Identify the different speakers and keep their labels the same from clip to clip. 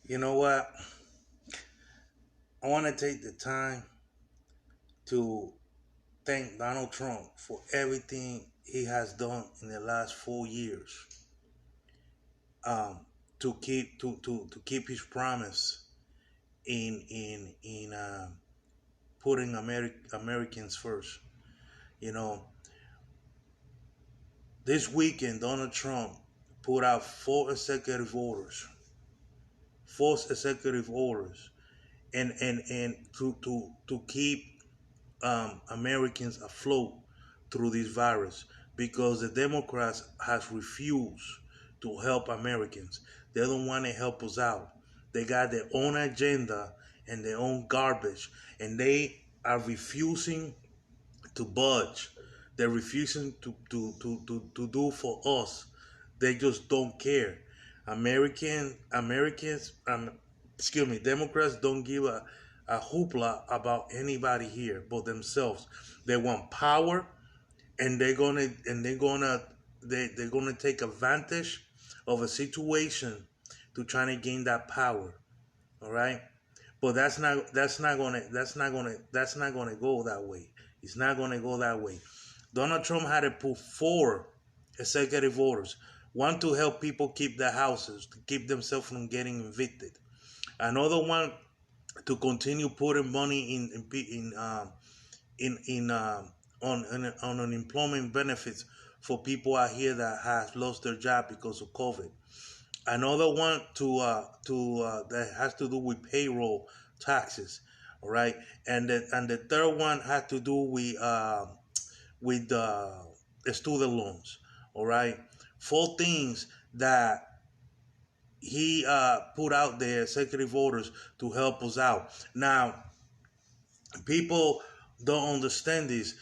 Speaker 1: You know what? I want to take the time to thank Donald Trump for everything he has done in the last 4 years, um, to keep his promise in putting Americans first. You know, this weekend Donald Trump put out four executive orders, and to keep Americans afloat through this virus because the Democrats has refused to help Americans. They don't want to help us out. They got their own agenda and their own garbage, and they are refusing to budge. They're refusing to do for us. They just don't care. Americans, excuse me, Democrats don't give a hoopla about anybody here but themselves. They want power, and they're gonna take advantage of a situation to try to gain that power. All right, but that's not gonna go that way. It's not gonna go that way. Donald Trump had to put four executive orders. One to help people keep their houses, to keep themselves from getting evicted. Another one to continue putting money in on unemployment benefits for people out here that have lost their job because of COVID. Another one to that has to do with payroll taxes, all right, and the third one had to do with the student loans, all right. Four things that he put out there, executive orders to help us out. Now, people don't understand this.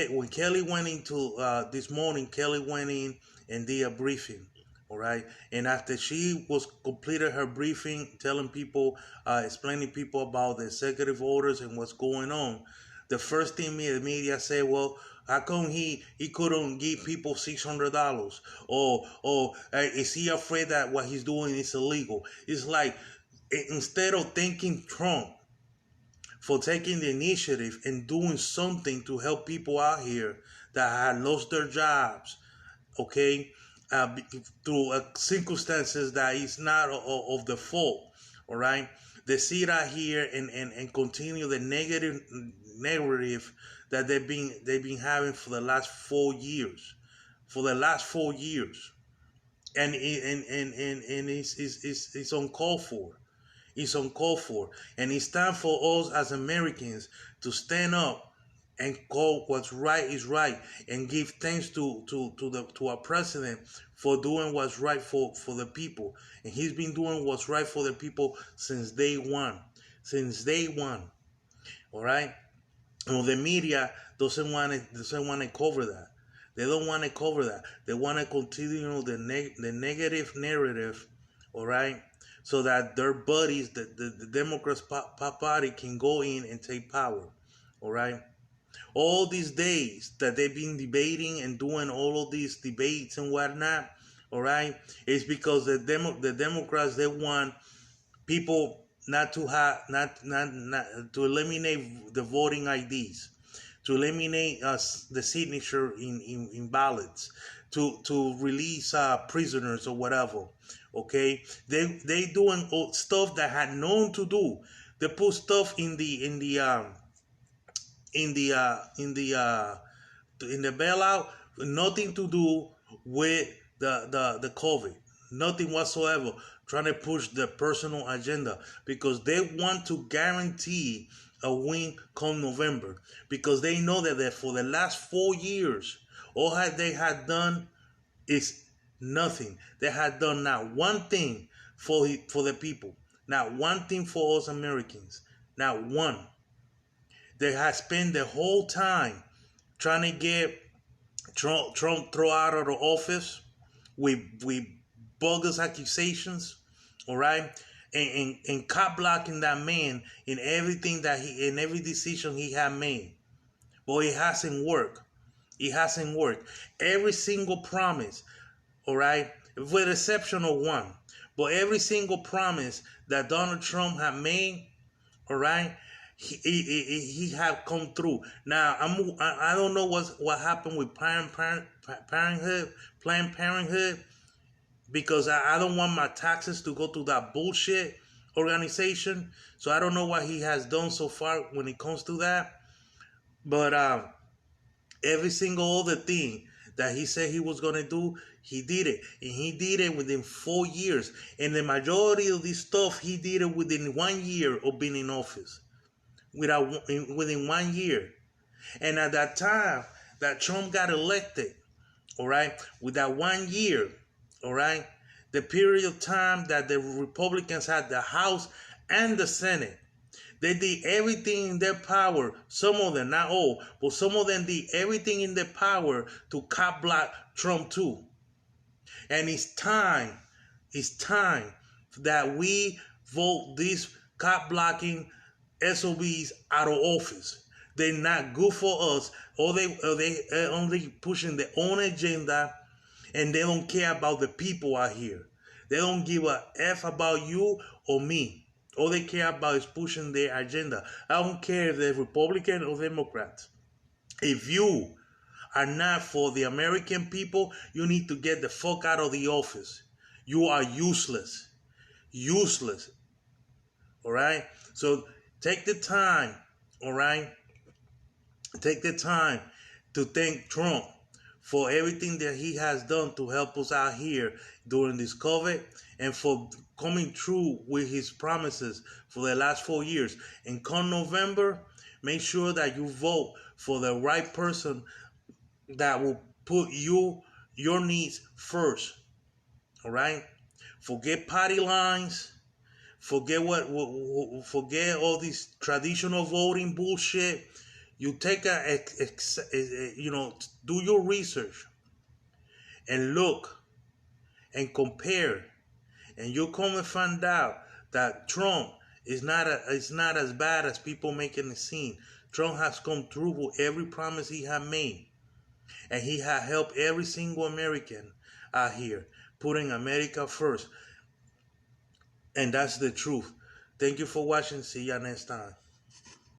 Speaker 1: When Kelly went into this morning, Kelly went in and did a briefing. All right, and after she was completed her briefing, telling people, explaining people about the executive orders and what's going on, the first thing the media said, well, how come he couldn't give people $600? Or is he afraid that what he's doing is illegal? It's like, instead of thanking Trump for taking the initiative and doing something to help people out here that had lost their jobs, okay, through circumstances that is not of the fault, all right. They sit out here and continue the negative narrative that they've been having for the last 4 years, and it's uncalled for. It's uncalled for. And it's time for us as Americans to stand up and call what's right is right and give thanks to our president for doing what's right for the people. And he's been doing what's right for the people since day one. Since day one. All right? Well, the media doesn't want to cover that. They don't want to cover that. They want to continue the negative narrative, all right, so that their buddies, the Democrats party, can go in and take power, all right. All these days that they've been debating and doing all of these debates and whatnot, all right, is because the Democrats, they want people not to have not to eliminate the voting IDs, to eliminate the signature in ballots, to release prisoners or whatever. Okay, they doing stuff that had known to do. They put stuff in the in the bailout, nothing to do with the COVID, nothing whatsoever. Trying to push the personal agenda because they want to guarantee a win come November, because they know that for the last 4 years, all they had done is nothing. They had done not one thing for the people, not one thing for us Americans, not one. They had spent the whole time trying to get Trump thrown out of the office with bogus accusations, all right, and cop blocking that man in everything in every decision he had made. But it hasn't worked. It hasn't worked. Every single promise, all right, with the exception of one. But every single promise that Donald Trump had made, all right, he have come through. Now I don't know what happened with Planned Parenthood, because I don't want my taxes to go to that bullshit organization. So I don't know what he has done so far when it comes to that. But every single other thing that he said he was gonna do, he did it, and he did it within 4 years. And the majority of this stuff, he did it within 1 year of being in office, within 1 year. And at that time that Trump got elected, all right, with that 1 year, all right, the period of time that the Republicans had the House and the Senate, they did everything in their power. Some of them, not all, but some of them did everything in their power to cop block Trump too. And it's time that we vote these cop blocking SOBs out of office. They're not good for us, or they only pushing their own agenda, and they don't care about the people out here. They don't give a F about you or me. All they care about is pushing their agenda. I don't care if they're Republican or Democrats. If you are not for the American people, you need to get the fuck out of the office. You are useless. Useless. All right? So take the time, all right? Take the time to thank Trump for everything that he has done to help us out here during this COVID, and for coming true with his promises for the last 4 years. And come November, make sure that you vote for the right person that will put your needs first. All right? Forget party lines. Forget forget all this traditional voting bullshit. You take do your research and look and compare, and you'll come and find out that Trump is not as bad as people making it seem. Trump has come through with every promise he had made, and he has helped every single American out here, putting America first. And that's the truth. Thank you for watching. See ya next time.